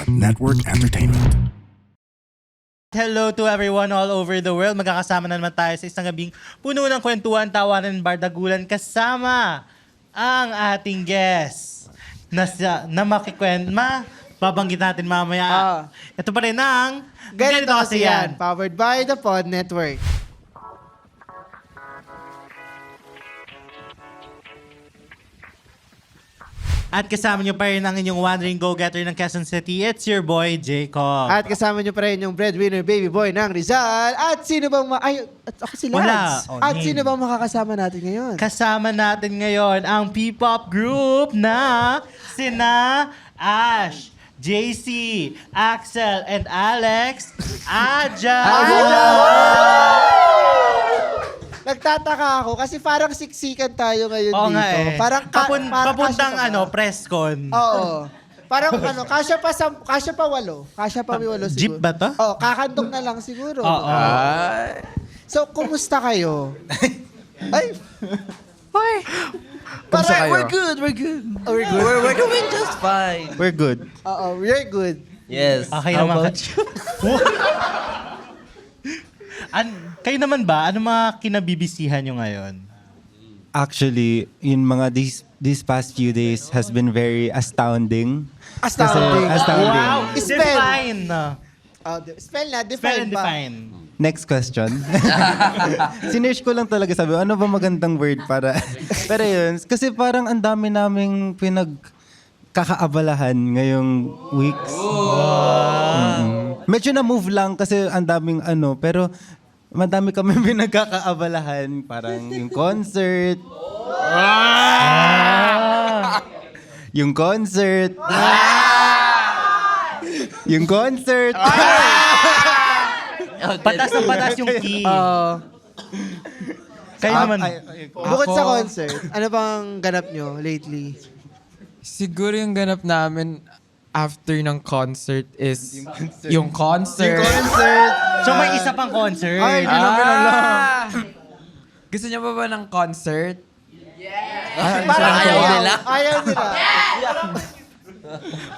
Network Entertainment. Hello to everyone all over the world. Magkakasama na naman tayo sa isang gabing puno ng kwentuhan, tawanan, bardagulan kasama ang ating guest na babanggit natin mamaya. Ito pa rin ang Ganito kasi yan. Powered by the Pod Network. At kasama nyo pa rin ang inyong wandering go-getter ng Quezon City. It's your boy, Jacob. At kasama nyo pa rin yung breadwinner baby boy ng Rizal. At sino bang ako si Lance. Wala. At sino bang makakasama natin ngayon? Kasama natin ngayon ang P-pop group na sina Ash, JC, Axel, and Alex. Aja! Nagtataka ako kasi parang siksikan tayo ngayon Oo dito. nga eh. Parang Papuntang kasya pa ba? press con. Oo. Parang kasya pa 8. Kasya pa may 8 siguro. Jeep ba to? Oo, kakantong na lang siguro. Oo. So, kumusta kayo? Ay. Kamusta kayo? We're good. We're good. We're doing just fine. We're good. Oo, we're good. Yes. Okay How naman. about you? Kayo naman ba? Ano mga kinabibisihan nyo ngayon? Actually, in mga these past few days has been very astounding. Astounding. Astounding. Wow! Spell. Define! Spell na, Spell define and ba? define. Next question. Sinearch ko lang talaga, sabi, ano ba magandang word para... Pero yun, kasi parang ang dami naming pinagkakaabalahan ngayong weeks. Medyo na-move lang kasi ang daming pero madami kami pinagkakaabalahan. Parang yung concert. Yung concert. Yung concert. Patas na patas yung key. Kayo naman. Bukod sa concert, ano bang ganap nyo lately? Siguro yung ganap namin after ng concert is yung concert. So may isa pang concert. Ay, di namin alam. Gusto niyo ba ng concert? Parang ayaw nila. Ayaw nila.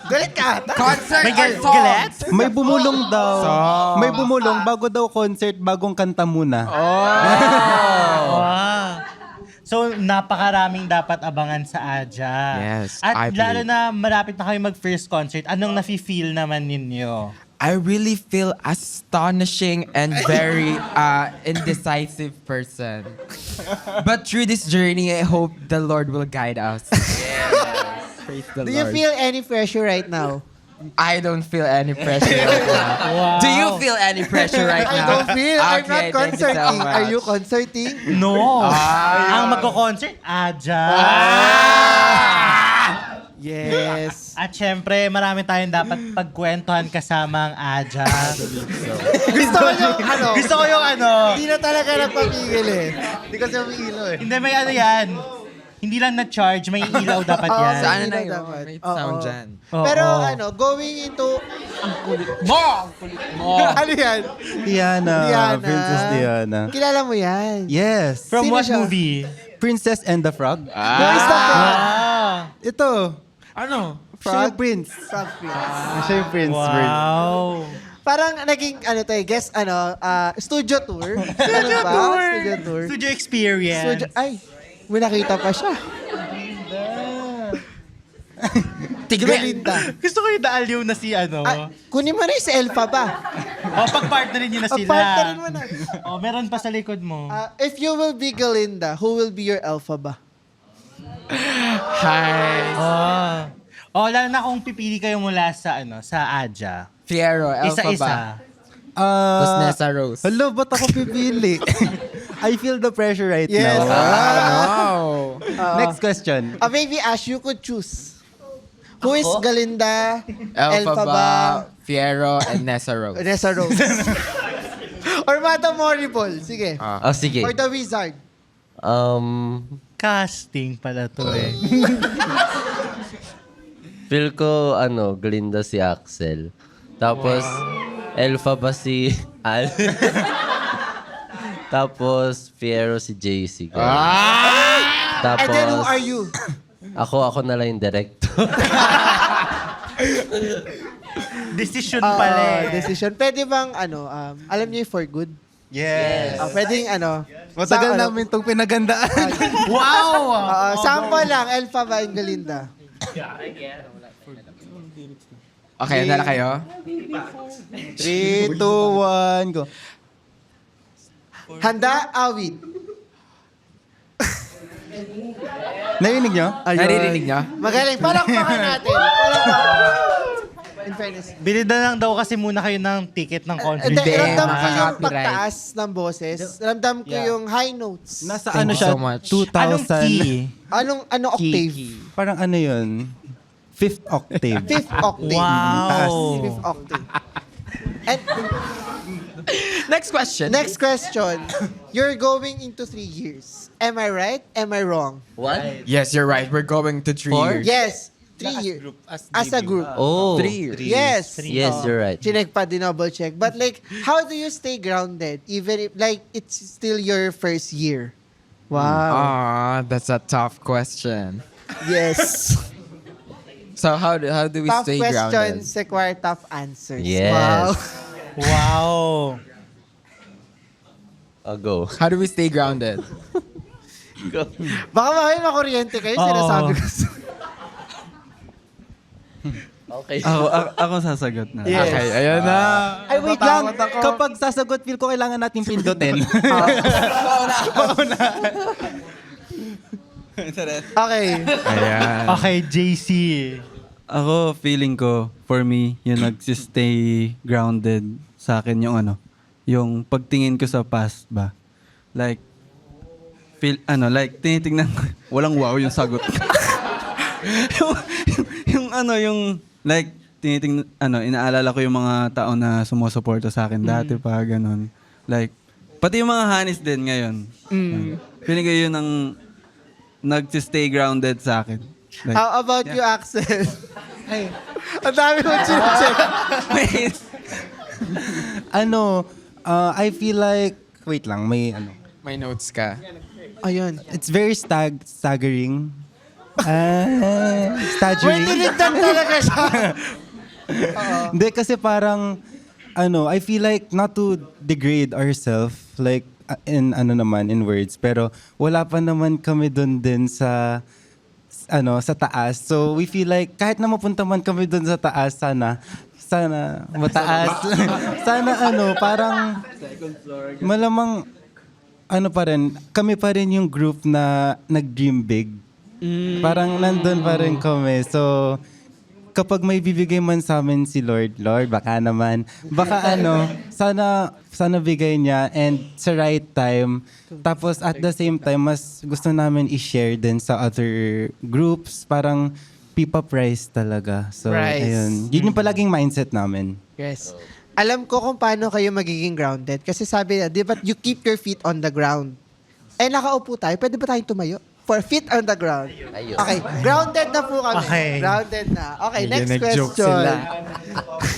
Galit ka ata. Concert May or song? galet? May bumulong daw. Song. May bumulong bago daw concert, bagong kanta muna. Wow. So, napakaraming dapat abangan sa Aja. Yes, At I lalo believe. na malapit na kayo mag-first concert, anong nafe-feel naman ninyo? I really feel astonishing and very indecisive person. But through this journey, I hope the Lord will guide us. Praise the Do you Lord. feel any pressure right now? I don't feel any pressure right now. Wow. Do you feel any pressure right I now? don't feel. I'm not Okay, thank you so concerting. much. Are you concerting? No. Ang magko-concert, Aja. Yes. At syempre, marami tayong dapat pagkwentuhan kasama ang Aja. Gusto ko yung Gusto ko yung Hindi na talaga nagpapigil eh. Hindi kasi umiilo eh. Hindi, may yan. Hindi lang na-charge, may ilaw dapat yan. Saan Hindi na na yun? dapat. May Oo. sound dyan. Oo. Pero going into... Mo! Ano yan? Diana. Diana. Princess Diana. Kilala mo yan. Yes. From Sino what siya? movie? Princess and the Frog. Who is the frog? Ito. Ano? Siya yung prince. Frog Prince. Siya yung prince. Bird. Wow. Parang naging, studio tour. Studio Tour. Studio tour. Studio experience. May nakita pa siya. Galinda. Gusto ko yung daaliw na si Kunin mo na yung si Elfa ba? pag-partnerin nyo na sila. Pag-partnerin mo na. Meron pa sa likod mo. If you will be Galinda, who will be your Elfa ba? Hi. Lalo na kung pipili kayo mula sa sa Aja. Fiero, Alpha Isa-isa. ba? Tapos Nessa Rose. Hello, ba't ako pipili? I feel the pressure right Yes. now. Wow. Next question. Maybe Ash, you could choose. Who is Galinda, Alpha Elfa ba, ba, Fiero, and Nessa Rose. Nessa Rose? Or Madam Morrible? Sige. Oh, sige. Or The Wizard? Casting pala to eh. Feel ko, Glinda si Axel. Tapos, Elfa ba si Al? Tapos, Fiero si JC. Tapos, And then who are you? Ako na lang yung director. Decision pala eh. Decision. Pwede bang, alam niyo yung for good? Yes. Pwedeng, Matagal sa- namin itong pinagandaan. Wow! sample lang, Elfa ba yung Galinda? Okay, na kayo? 3, 2, 1, go. Handa, awit. Narinig nyo? Naririnig niyo? Magaling. Palakpakan natin. Palakpakan. In fairness. Bili na lang daw kasi muna kayo ng ticket ng concert. Hindi, Hindi, ramdam ko yung copyright. pagtaas ng boses. Ramdam ko yung high notes. Nasa Thank ano you siya? so much. 2,000. Anong key? Ano octave? Parang ano yun? 5th octave. Fifth octave. Taas. Wow! Fifth octave. And Next question. next question. You're going into 3 years. Am I right? Am I wrong? What? Yes, you're right. We're going to 3 Four? years. Yes. 3 years. As a group. Oh. 3 years. Yes. Yes, you're right. Chinek pa, double check. But like, how do you stay grounded? Even if, like, it's still your first year. Wow. That's a tough question. Yes. So how do we Tough stay questions grounded? require tough answers. Yes. Wow. Wow! I'll go. How do we stay grounded? Baka mamaya makuryente kayo, sinasabi ko. Okay. Ako sasagot na. Yes. Okay, ayun na. Ay, wait lang. Kapag sasagot, feel ko kailangan natin pindutin. Okay. Ayan. Okay, JC. Ako, feeling ko, for me, yung nagsistay grounded sa akin yung yung pagtingin ko sa past ba. Like, tinitingnan ko, walang wow yung sagot. yung tinitingnan, inaalala ko yung mga tao na sumusuporta sa akin dati pa, ganun. Like, pati yung mga hanis din ngayon. Feeling ko yun ang nagsistay grounded sa akin. Like, How about you, Axel? Ay, ang dami mo chinecheck. I feel like, wait lang, may May notes ka. Ayun. it's very staggering. Staggering. Niligtan talaga siya. Hindi, kasi parang, I feel like not to degrade ourselves, like, in words, pero wala pa naman kami dun din sa taas. So, we feel like, kahit na mapunta man kami dun sa taas, sana mataas. sana parang, malamang, pa rin, kami pa rin yung group na nag-dream big. Parang nandun pa rin kami. So, kapag may bibigay man sa amin si Lord, baka naman, sana bigay niya and sa right time. Tapos at the same time, mas gusto namin i-share din sa other groups. Parang pipa price talaga. So, Price. ayun. Yun yung palaging mindset namin. Yes. Alam ko kung paano kayo magiging grounded. Kasi sabi na, di ba, you keep your feet on the ground. Eh, nakaupo tayo. Pwede ba tayong tumayo? For feet on the ground. Ayun. Okay. Grounded na po kami. Okay. Grounded na. Okay, Ayun, next nag-joke question. sila.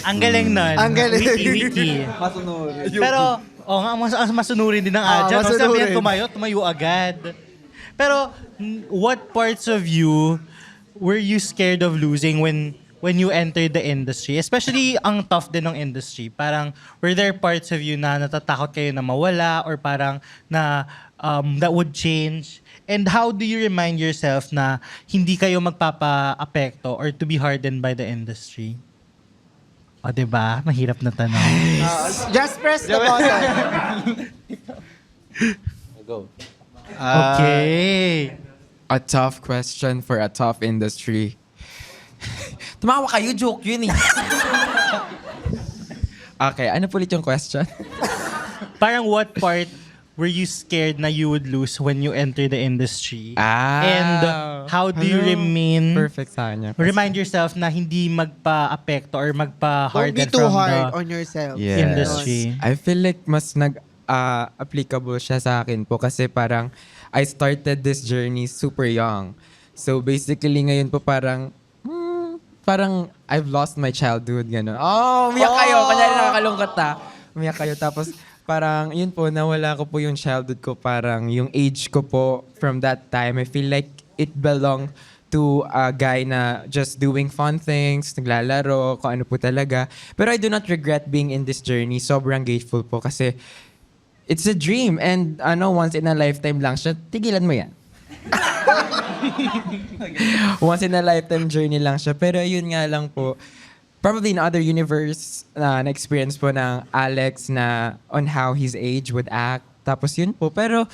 Ang galing nun. Ang galing. Witty. Pero, masunurin din ng adya. No? Sabi masunurin. niya, tumayo agad. Pero, what parts of you were you scared of losing when you entered the industry? Especially, ang tough din ng industry. Parang, were there parts of you na natatakot kayo na mawala or parang na that would change? And how do you remind yourself na hindi kayo magpapa-apekto or to be hardened by the industry? O, diba? Mahirap na tanong. Just press the button. Go. Okay. A tough question for a tough industry. Tumawa kayo, joke yun eh. Okay, ano po ulit yung question? Parang what part were you scared na you would lose when you enter the industry? And how do you remain, Perfect sa kanya. remind yourself na hindi magpa-apekto or Don't be magpa-harden too from hard the on yourself. Yes. industry? I feel like mas applicable siya sa akin po kasi parang I started this journey super young. So basically ngayon po parang I've lost my childhood, gano'n. Oh, umiyak kayo. Kanyari nakakalungkot ta. Umiyak kayo. Tapos parang yun po, nawala ko po yung childhood ko. Parang yung age ko po from that time, I feel like it belonged to a guy na just doing fun things, naglalaro, kung ano po talaga. Pero I do not regret being in this journey. Sobrang grateful po kasi it's a dream and once in a lifetime lang siya. Tigilan mo yan. Once in a lifetime journey lang siya. Pero yun nga lang po, probably in other universe na-experience po ng Alex na on how his age would act. Tapos yun po. Pero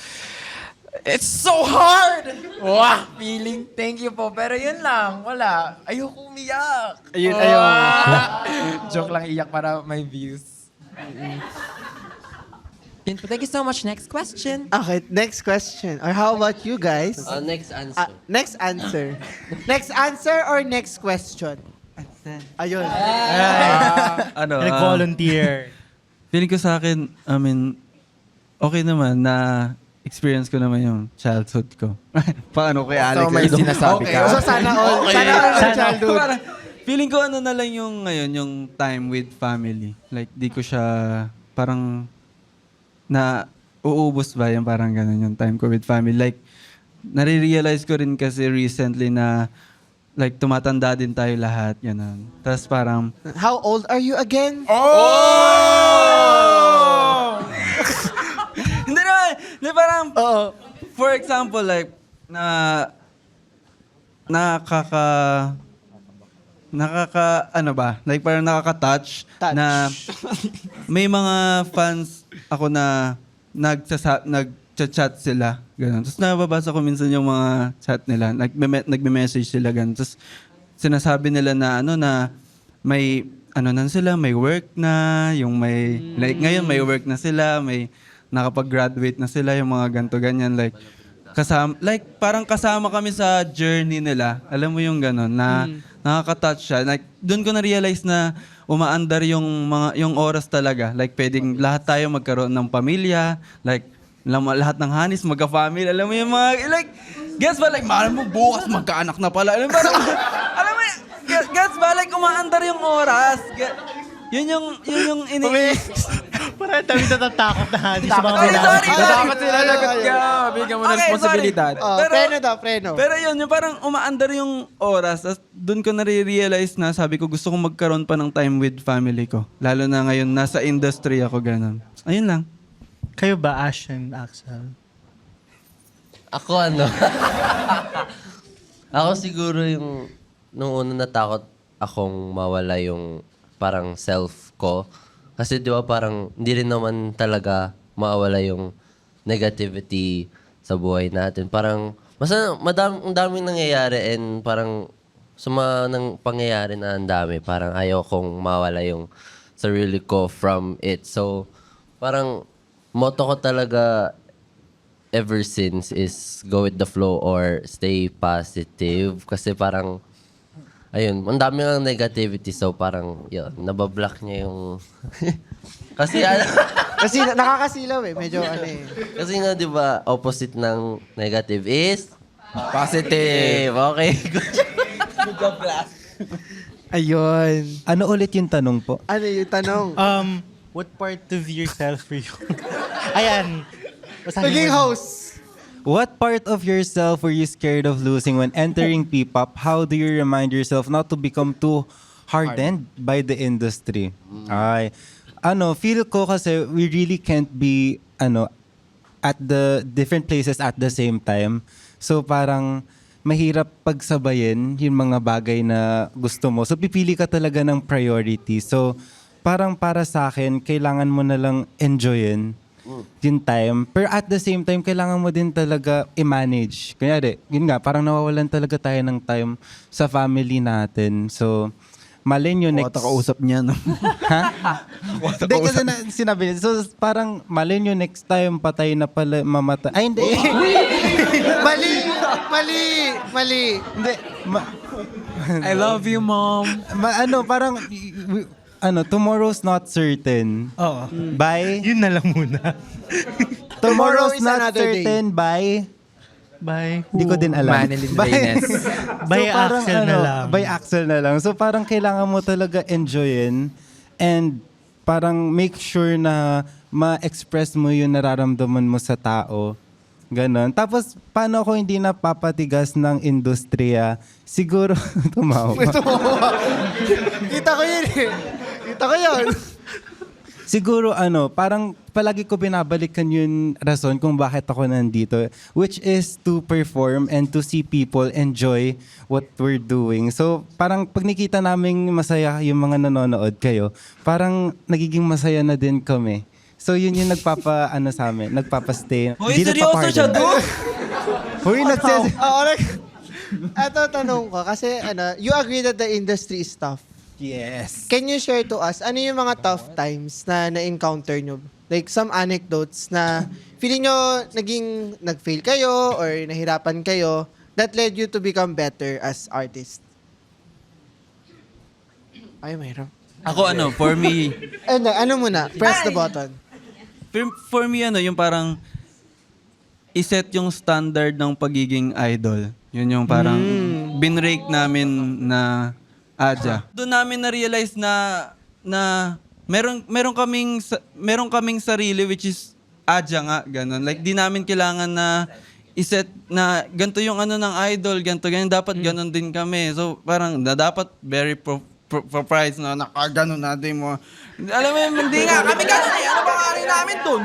it's so hard! Wow! Feeling, thank you po. Pero yun lang, wala. Ayoko umiyak. Ayun. Joke lang, iyak para may views. Yun po. Thank you so much. Next question. Okay, next question. Or how about you guys? Next answer. Next answer. Next answer or next question? Ayun. Ano, Nag-volunteer. feeling ko sa akin, I mean, okay naman na experience ko naman yung childhood ko. Paano kay Alex? So may sinasabi ka? So sana all. Sana all ng childhood. Parang, feeling ko ano na lang yung ngayon, yung time with family. Like, di ko siya parang na uubos ba yung parang ganun yung time ko with family. Like, nare-realize ko rin kasi recently na like, tumatanda din tayo lahat. Ganun. Tapos parang, How old are you again? hindi naman, di parang, Oo. for example, like, ano ba? Like, parang nakaka-touch Touch. na may mga fans ako na nag-chat sila. Ganun. Tapos nababasa ko minsan yung mga chat nila. Nagme-message sila. Ganun. Tapos sinasabi nila na na may sila, may work na, yung may, like ngayon may work na sila, may nakapag-graduate na sila, yung mga ganto ganyan. Like, parang kasama kami sa journey nila. Alam mo yung gano'n, na nakaka-touch siya. Like, doon ko na-realize na umaandar yung oras talaga. Like, pwedeng lahat tayo magkaroon ng pamilya. Like, lahat ng hanis, magka-family. Alam mo yung mga, like, guess ba, like, mahal mo bukas, magkaanak na pala. Alam mo, guess ba, like, umaandar yung oras. Yun yung Parang dami natatakot na hanis sa mga Sorry, binasa. sorry. Dapat sila lagot ka. Bigyan mo ng Okay, responsibilidad. sorry. Oh, preno daw, preno. Pero yun, yung parang umaandar yung oras. Tapos doon ko nare-realize na sabi ko gusto kong magkaroon pa ng time with family ko. Lalo na ngayon, nasa industry ako, ganun. Ayun lang. Kayo ba, Ash and Axel? Ako ako siguro yung nung una natakot akong mawala yung parang self ko. Kasi di ba parang hindi rin naman talaga mawala yung negativity sa buhay natin. Parang ang daming nangyayari and parang sa mga nang pangyayari na ang dami, parang ayaw kong mawala yung sarili ko from it. So parang motto ko talaga ever since is go with the flow or stay positive. Kasi parang ayun, ang dami ng negativity. So parang, yun, nabablock niya yung... Kasi Kasi nakakasilaw eh. Medyo ano eh. kasi nga, di ba, opposite ng negative is... Positive. Okay. Ayun. Ano ulit yung tanong po? Ano yung tanong? What part of yourself were you? Ayan. Basahin Naging mo. host. What part of yourself were you scared of losing when entering P-pop? How do you remind yourself not to become too hardened by the industry? Ay, feel ko kasi we really can't be at the different places at the same time. So parang mahirap pagsabayin yung mga bagay na gusto mo. So pipili ka talaga ng priority. So parang para sa akin, kailangan mo na lang enjoyin yung time. Pero at the same time, kailangan mo din talaga i-manage. Kunyari, yun nga, parang nawawalan talaga tayo ng time sa family natin. So, malay nyo next... kausap niya, no? Ha? Hindi, kasi sinabi niya. So, parang malay nyo next time patay na pala mamatay. Ay, hindi. Mali. Hindi. I love you, Mom. Parang... tomorrow's not certain. Oo. By... Yun na lang muna. Tomorrow Tomorrow's is not another day. certain by... Bye. Hindi ko din alam. Manilyn Reynes. By parang Axel na lang. By Axel na lang. So parang kailangan mo talaga enjoyin and parang make sure na ma-express mo yung nararamdaman mo sa tao Ganon. Tapos, paano ako hindi napapatigas ng industriya? Siguro, tumawa. Kita ko yun eh. Kita ko yun. Siguro parang palagi ko binabalikan yung rason kung bakit ako nandito, which is to perform and to see people enjoy what we're doing. So parang pag nakita naming masaya yung mga nanonood kayo, parang nagiging masaya na din kami. So yun yung sa amin, nagpapastay. Hoy, seryoso siya, dude! Huy, nagsasabi. Eto tanong ko, kasi you agree that the industry is tough. Yes. Can you share to us, ano yung mga tough times na na-encounter nyo? Like some anecdotes na feeling nyo nag-fail kayo or nahirapan kayo that led you to become better as artist? Ay, mayroon. Ako for me, Ano muna? Press the button. for me yung parang iset yung standard ng pagiging idol. Yun yung parang binrake namin na Adya. Doon namin na-realize na meron kaming sarili which is Adya nga, ganun. Like, di namin kailangan na iset na ganito yung ng idol, ganito, ganyan. Dapat ganun din kami. So, parang dapat very proprietary na nakaganon natin mo. Alam mo, hindi nga. Kami ganun eh. Ano bang ari namin dun?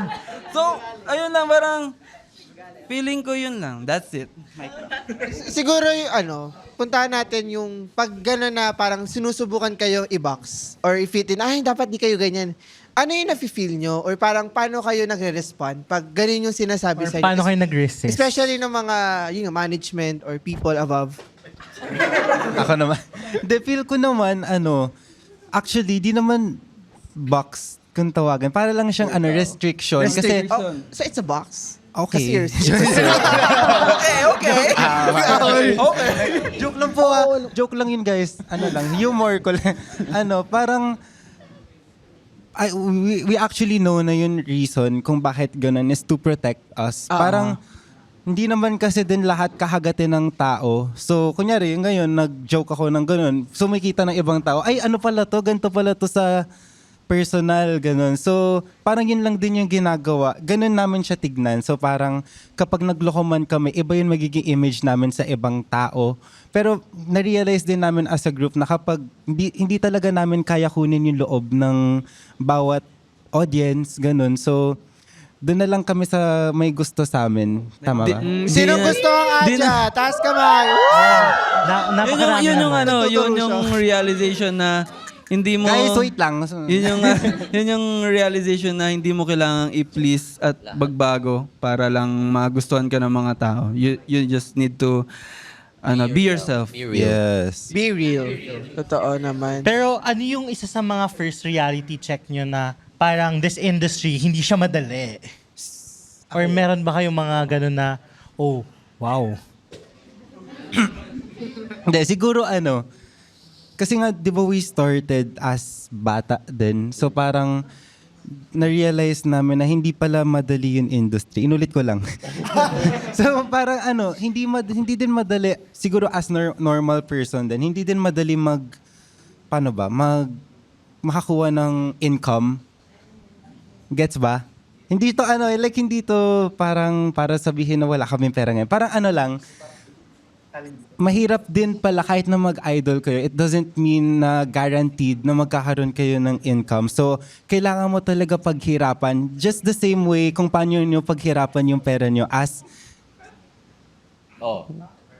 So, ayun lang, parang feeling ko yun lang. That's it. Siguro yung puntahan natin yung pag gano'n na parang sinusubukan kayo i-box or i-fit in, dapat di kayo ganyan. Ano yung nafe-feel nyo? Or parang paano kayo nagre-respond pag ganun yung sinasabi Or sa inyo? paano kayo nag-resist? Especially ng mga management or people above. Ako naman. Feel ko naman, actually, di naman box kung tawagan. Para lang siyang restriction. Kasi, So it's a box? okay. Kasi okay. Joke lang po. Joke lang yun, guys. Humor ko lang. Parang, we actually know na yung reason kung bakit ganun is to protect us. Parang, hindi naman kasi din lahat kahagatin ng tao. So, kunyari, ngayon, nag-joke ako ng ganun. So, may kita ng ibang tao, ay, ano pala to? Ganito pala to sa personal, ganun. So, parang yun lang din yung ginagawa. Ganun namin siya tignan. So, parang kapag naglokoman kami, iba yung magiging image namin sa ibang tao. Pero, na-realize din namin as a group na kapag hindi talaga namin kaya kunin yung loob ng bawat audience, ganun. So, doon na lang kami sa may gusto sa amin. Tama ba? Sino gusto ang Adya? Taas kamay! Napakarami yun yung naman. yun yung realization na hindi mo Guys, wait lang. yun yung realization na hindi mo kailangang i-please at magbago para lang magustuhan ka ng mga tao. You just need to be yourself. Be real. Yes. Be real. Totoo naman. Pero ano yung isa sa mga first reality check nyo na parang this industry, hindi siya madali? Or meron ba kayong mga ganun na, oh, wow. Hindi, siguro kasi nga, di ba we started as bata din. So parang na-realize namin na hindi pala madali yung industry. Inulit ko lang. So parang hindi din madali, siguro as normal person din, hindi din madali makakuha ng income. Gets ba? Hindi to hindi to parang para sabihin na wala kaming pera ngayon. Parang lang, mahirap din pala kahit na mag-idol kayo. It doesn't mean na guaranteed na magkakaroon kayo ng income. So, kailangan mo talaga paghirapan. Just the same way kung paano nyo paghirapan yung pera nyo as...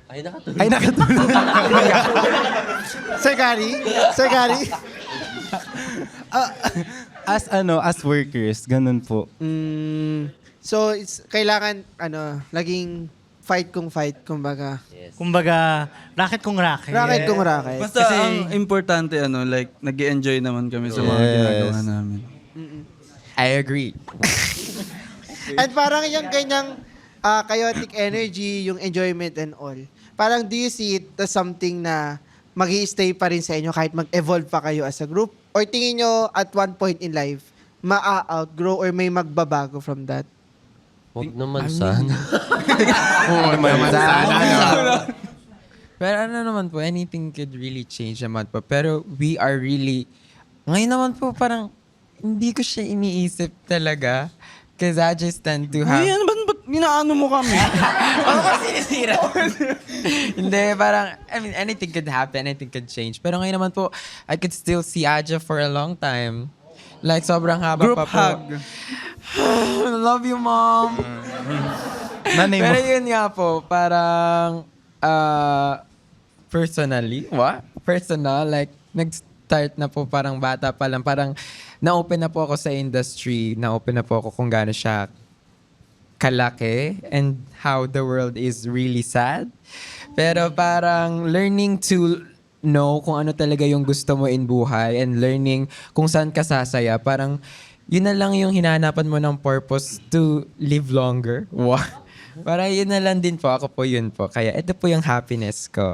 Ay, nakatulog. Ay, nakatulog. Sir Gary? As workers, ganun po. So, it's kailangan, laging fight, kumbaga. Yes. Kumbaga, racket kung racket. Racket kung racket. Basta ang importante, nag-enjoy naman kami sa mga ginagawa namin. I agree. And parang yung ganyang chaotic energy, yung enjoyment and all, parang do you see it as something na mag-i-stay pa rin sa inyo kahit mag-evolve pa kayo as a group? Or tingin nyo at one point in life, ma-outgrow or may magbabago from that? Huwag naman sana. Pero naman po, anything could really change naman po. Pero we are really, ngayon naman po parang hindi ko siya iniisip talaga. Because I just tend to have... Ay, ba't Ginaano mo kami. Ano ka sinisira? Hindi, parang, I mean, anything could happen, anything could change. Pero ngayon naman po, I could still see Aja for a long time. Like, sobrang haba Group pa po. hug. Love you, Mom. Nanay mo. Pero yun nga po, parang, personally, personal, like, nag-start na po parang bata pa lang. Parang, na-open na po ako sa industry. Na-open na po ako kung gaano siya kalaki and how the world is really sad. Pero parang learning to know kung ano talaga yung gusto mo in buhay and learning kung saan ka sasaya. Parang yun na lang yung hinahanapan mo ng purpose to live longer. Wow. Para yun na lang din po. Ako po yun po. Kaya ito po yung happiness ko.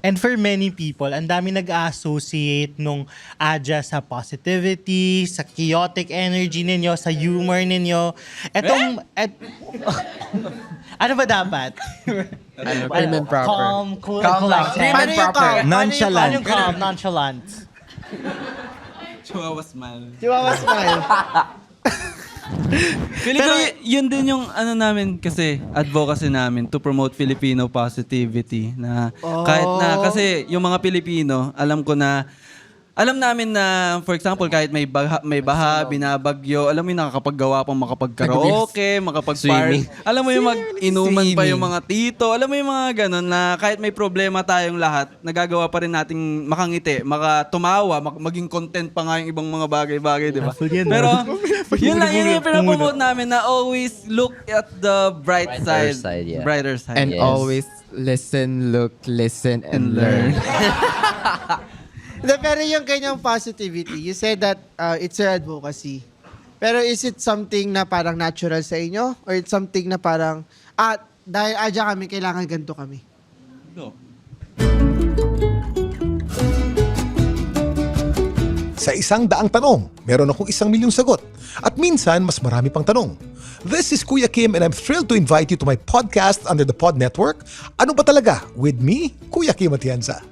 And for many people, ang dami nag-associate nung Aja sa positivity, sa chaotic energy ninyo, sa humor ninyo. Ano ba dapat? Prim and proper. Calm, cool, Calm lang. collected. Prim and Paano yung proper. calm? Nonchalant. Paano yung calm, nonchalant? Chihuahua smile. Chihuahua smile. Feeling ko yun din yung ano namin kasi advocacy namin to promote Filipino positivity na kahit na kasi yung mga Pilipino alam namin na for example kahit may baha, binabagyo, alam mo yung nakakapaggawa pang makapag-karaoke, Swimming. alam mo yung mag-inuman pa yung mga tito, alam mo yung mga ganun na kahit may problema tayong lahat, nagagawa pa rin nating makangiti, makatumawa, maging content pa nga yung ibang mga bagay-bagay, di ba? Pero yun lang, yun yung pinapromote namin na always look at the Brighter side, yeah. brighter side. And Yes. always listen, look, listen, and learn. Pero yung ganyang positivity, you said that it's your advocacy. Pero is it something na parang natural sa inyo? Or it's something na parang, dahil Aja kami, kailangan ganito kami? Sa 100 tanong, meron akong 1,000,000 sagot. At minsan, mas marami pang tanong. This is Kuya Kim and I'm thrilled to invite you to my podcast under the Pod Network, Ano Ba Talaga? With me, Kuya Kim Atienza.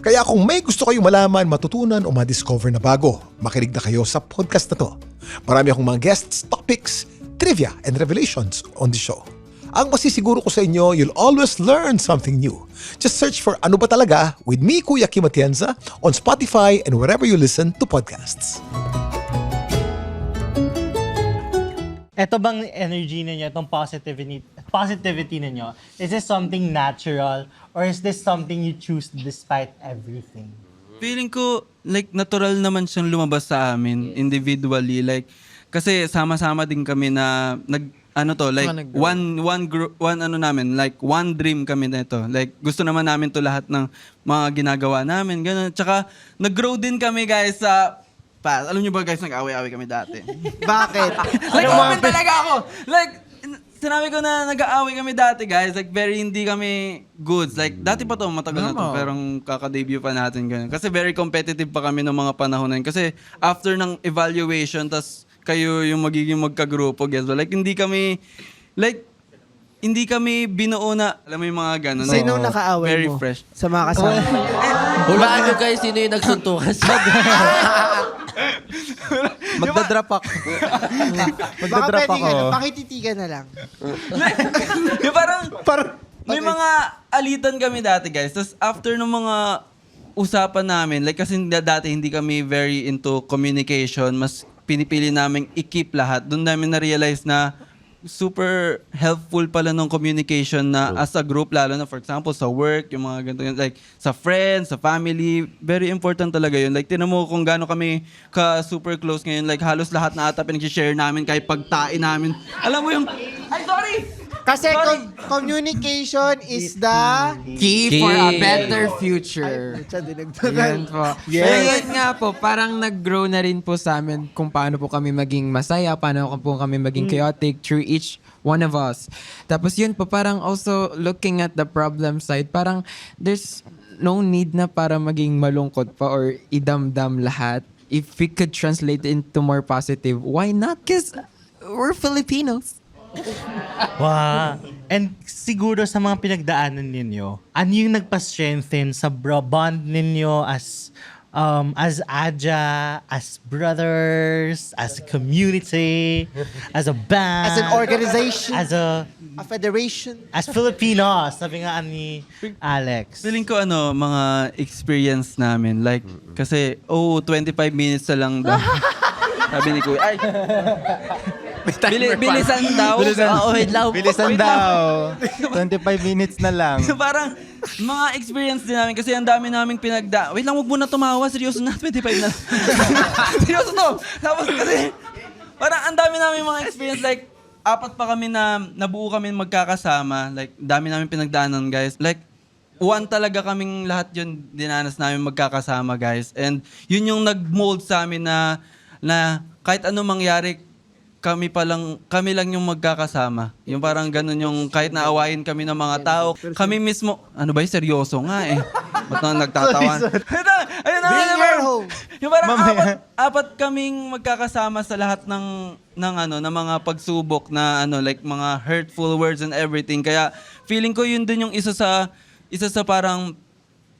Kaya kung may gusto kayong malaman, matutunan o ma-discover na bago, makinig na kayo sa podcast na to. Marami akong mga guests, topics, trivia, and revelations on the show. Ang masisiguro ko sa inyo, you'll always learn something new. Just search for Ano Ba Talaga? With me, Kuya Kim Atienza, on Spotify and wherever you listen to podcasts. Ito bang energy ninyo, itong positivity ninyo, is this something natural or is this something you choose despite everything? Feeling ko, like, natural naman siyang lumabas sa amin, individually. Like, kasi sama-sama din kami na, one dream kami na ito. Like, gusto naman namin to lahat ng mga ginagawa namin, gano'n. Tsaka, nag-grow din kami, guys, sa alam niyo ba guys, nag-away-away kami dati. Bakit? Like, open talaga ako. Like, sinabi ko na nag-aaway kami dati, guys. Like, very hindi kami goods. Like, dati pa to, matagal na to. Pero kaka-debut pa natin ganun. Kasi very competitive pa kami ng mga panahon na yun. Kasi after ng evaluation, tas kayo yung magiging magkagrupo, guys. Like, hindi kami binuo na, alam mo yung mga ganun. Sino nakaaway very mo? fresh. Sa mga kasama. Hulaan nyo guys, sino yung nagsuntukan sa... Magdadrop ako. Baka Magdadrop pwedeng ako. pakititigan na lang. Yung parang may mga alitan kami dati, guys. Tapos after ng mga usapan namin, like kasi dati hindi kami very into communication, mas pinipili namin i-keep lahat. Doon namin na-realize na super helpful pala ng communication na as a group, lalo na for example sa work, yung mga ganito, like sa friends, sa family, very important talaga yun. Like tinan mo kung gaano kami ka super close ngayon, like halos lahat na ata pinag-share namin kahit pagtain namin. Alam mo yung, ay sorry! Kasi communication is the... Key for a better future. Siya Yan dinagdagan. po. Pero yun nga po, parang nag-grow na rin po sa amin kung paano po kami maging masaya, paano po kami maging chaotic through each one of us. Tapos yun po, parang also looking at the problem side, parang there's no need na para maging malungkot pa or idamdam lahat. If we could translate into more positive, why not? Because we're Filipinos. Wow. And siguro sa mga pinagdaanan ninyo, ano yung nagpa-strengthen sa bond ninyo as as Aja, as brothers, as a community, as a band, As an organization, as a federation. as Filipinos, sabi nga ni Alex. Feeling ko mga experience namin. Like, kasi, 25 minutes na lang daw. Sabi ni Kuya, ay, bilisan daw. Wait lang. Bilisan daw. 25 minutes na lang. Parang, mga experience din namin kasi ang dami naming Wait lang, huwag muna tumawa. Seryoso na, 25 na. Seryoso to. Tapos kasi, parang ang dami namin mga experience. Like, 4 pa kami na nabuo kami magkakasama. Like, dami namin pinagdaanan, guys. Like, one talaga kaming lahat yun dinanas namin magkakasama, guys. And yun yung nag-mold sa amin na kahit ano mangyari, kami lang yung magkakasama. Yung parang ganun yung kahit naawayin kami ng mga tao, kami mismo, ano ba yung seryoso nga eh. Ba't na nagtatawan? Ayun na, Bring her home. yung parang apat kaming magkakasama sa lahat ng mga pagsubok na like mga hurtful words and everything. Kaya feeling ko yun din yung isa sa parang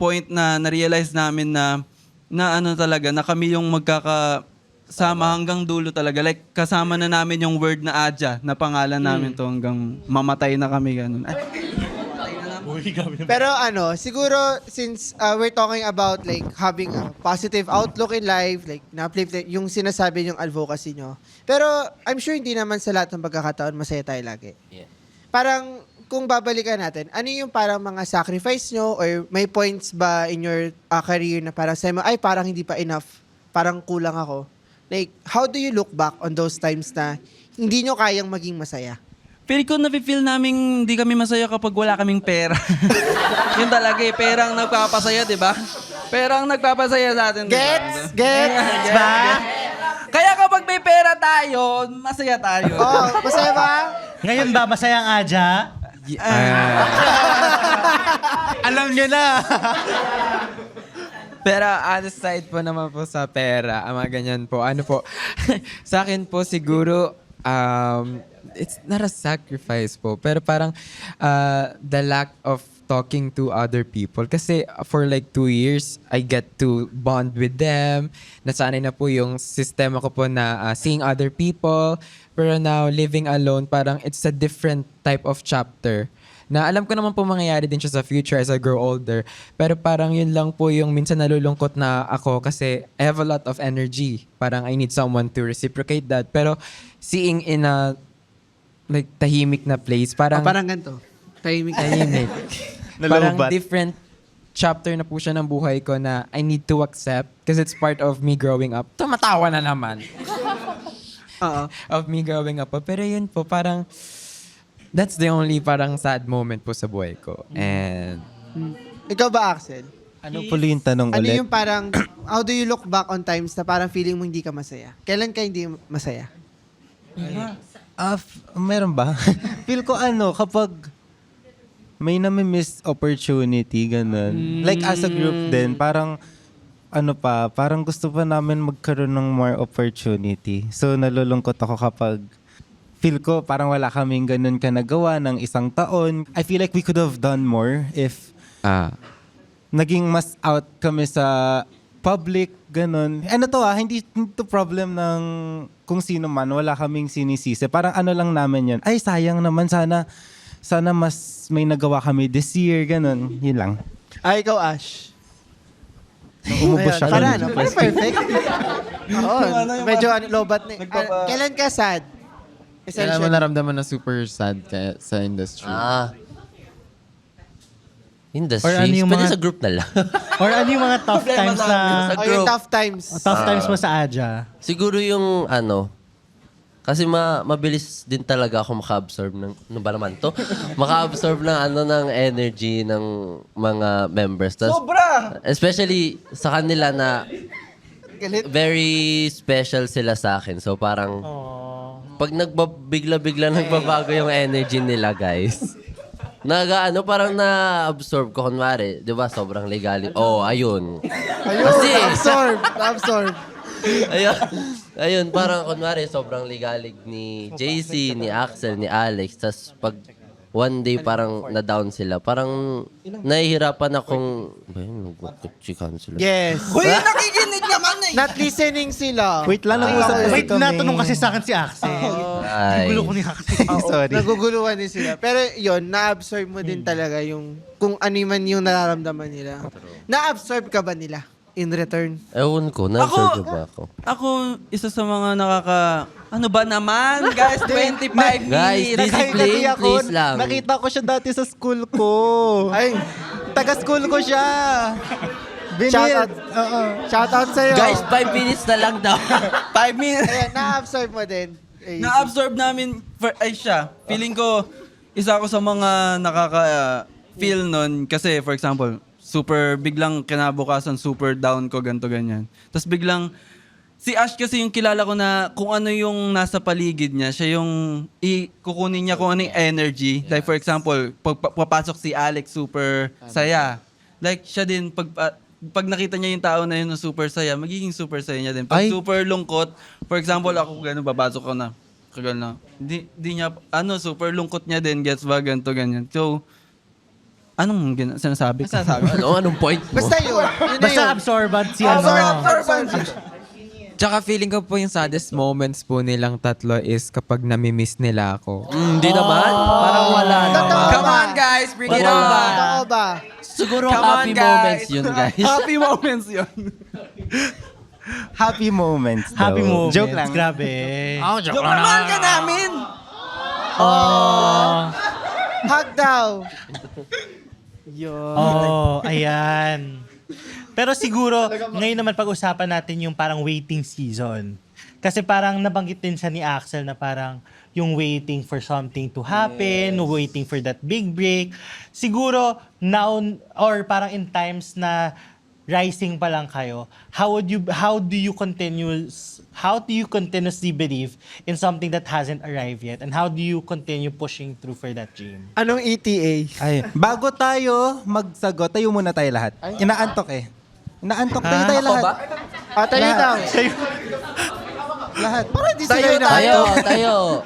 point na na-realize namin na talaga na kami yung magkakasama hanggang dulo talaga. Like kasama na namin yung word na Aja na pangalan namin to hanggang mamatay na kami ganun. Pero siguro since we're talking about like having a positive outlook in life, like na-uplift yung sinasabi yung advocacy nyo. Pero I'm sure hindi naman sa lahat ng pagkakataon masaya tayo lagi. Yeah. Parang kung babalikan natin, ano yung parang mga sacrifice nyo or may points ba in your career na parang sabi mo, ay parang hindi pa enough, parang kulang ako. Like, how do you look back on those times na hindi nyo kayang maging masaya? Pero ko nafe-feel namin hindi kami masaya kapag wala kaming pera. Yun talaga eh, perang nagpapasaya, di ba? Perang nagpapasaya sa atin. Gets? Gets? Ba? Kaya kapag may pera tayo, masaya tayo. Oh, masaya ba? Ngayon ba masaya ang Aja? Alam nyo na. Pero on the side po naman po sa pera, mga ganyan po. Ano po, sa akin po siguro, it's not a sacrifice po. Pero parang the lack of talking to other people. Kasi for like 2 years, I get to bond with them. Nasanay na po yung sistema ko po na seeing other people. Pero now, living alone, parang it's a different type of chapter. Na alam ko naman po mangyayari din siya sa future as I grow older. Pero parang yun lang po yung minsan nalulungkot na ako kasi I have a lot of energy. Parang I need someone to reciprocate that. Pero seeing in a like tahimik na place, parang... Parang ganito. Tahimik. Parang Nalubat. different chapter na po siya ng buhay ko na I need to accept because it's part of me growing up. Tumatawa na naman. Oo. Of me growing up. Pero yun po, parang that's the only parang sad moment po sa buhay ko. And Ikaw ba, Axel? Ano po yung tanong Ano ulit? yung parang, how do you look back on times na parang feeling mo hindi ka masaya? Kailan ka hindi masaya? Meron ba? Feel ko kapag may nami-miss opportunity, ganun. Like as a group din, parang parang gusto pa namin magkaroon ng more opportunity. So nalulungkot ako kapag feel ko parang wala kaming ganun ka nagawa ng 1 taon. I feel like we could have done more if naging mas out kami sa public, ganun. Hindi to problem ng kung sino man, wala kaming sinisisi. Parang lang namin yan. Ay, sayang naman, sana mas may nagawa kami this year, ganun. Yun lang. Ay, ikaw, Ash. Umubos siya. Para kanina. Para perfect. Oo. Medyo lobat na. Kailan ka sad? Kailan mo Essentially. naramdaman na super sad kaya sa industry? Industry. Or ano yung Pwede mga- sa group na lang. Or ano yung mga tough times na... Oh, yung tough times. Tough times mo sa Aja? Siguro yung kasi mabilis din talaga ako maka-absorb ng, ano ba naman to? Maka-absorb ng energy ng mga members. Sobra! Especially sa kanila na Galit. very special sila sa akin. So parang, pag bigla-bigla nagbabago yung energy nila, guys. Parang na-absorb ko. Kunwari, di ba, sobrang legal. Ayun. Kasi, Absorb. ayun, parang kunwari, sobrang ligalig ni JC, ni Axel, ni Alex. Tapos pag one day parang na-down sila. Parang nahihirapan akong, ba yun, nag-chikan sila. Yes. Uy, nakikinig naman eh! Not listening sila. Wait lang, nag-usap kasi Wait, kami. natanong kasi sa akin si Axel. Ay. Gulo ko ni Axel. Sorry. Naguguluhan din sila. Pero yun, na-absorb mo din talaga yung kung ano man yung nararamdaman nila. Na-absorb ka ba nila in return? Ewan ko, na-absorb niyo ba ako? Ako, isa sa mga ano ba naman? Guys, 25 Guys, minutes. discipline, please lang. Nakita ko siya dati sa school ko. Ay, Taga-school ko siya. Shoutout. Shoutout sa'yo. Guys, 5 minutes na lang daw. 5 minutes. Ayan, na-absorb mo din. AC. Na-absorb namin, siya. Feeling ko, isa ako sa mga nakaka-feel nun. Kasi, for example, super, biglang kinabukasan, super down ko, ganto ganyan. Tapos biglang, si Ash kasi yung kilala ko na kung ano yung nasa paligid niya, siya yung kukunin niya kung ano yung energy. Like for example, papasok si Alex, super saya. Like siya din, pag nakita niya yung tao na yun na super saya, magiging super saya niya din. Pag super lungkot, for example, ako gano'n, babasok ko na, kagano. Di niya, super lungkot niya din, gets ba, ganito, ganyan. So, anong sinasabi ko? Anong point mo? Basta yun. Yun na Basta yun. absorbent si Tsaka feeling ko po yung saddest moments po nilang tatlo is kapag nami-miss nila ako. Hindi naman. Parang wala naman. Come on guys, bring it Wala. on! Totoo ba? Siguro Come on, happy guys. moments yun, guys. Happy moments yun. Happy moments daw. Happy moments. Joke lang. Grabe. Yung mahal ka namin! Hug daw. Yun. Ayan. Pero siguro, ngayon naman pag-usapan natin yung parang waiting season. Kasi parang nabanggit din siya ni Axel na parang yung waiting for something to happen, waiting for that big break. Siguro, now, or parang in times na rising pa lang kayo, how do you continuously believe in something that hasn't arrived yet? And how do you continue pushing through for that dream? Anong ETA? Ay, bago tayo magsagot, tayo muna tayo lahat. Inaantok eh. Inaantok tayo lahat. Tayo daw. Lahat. Parang di sila Tayo.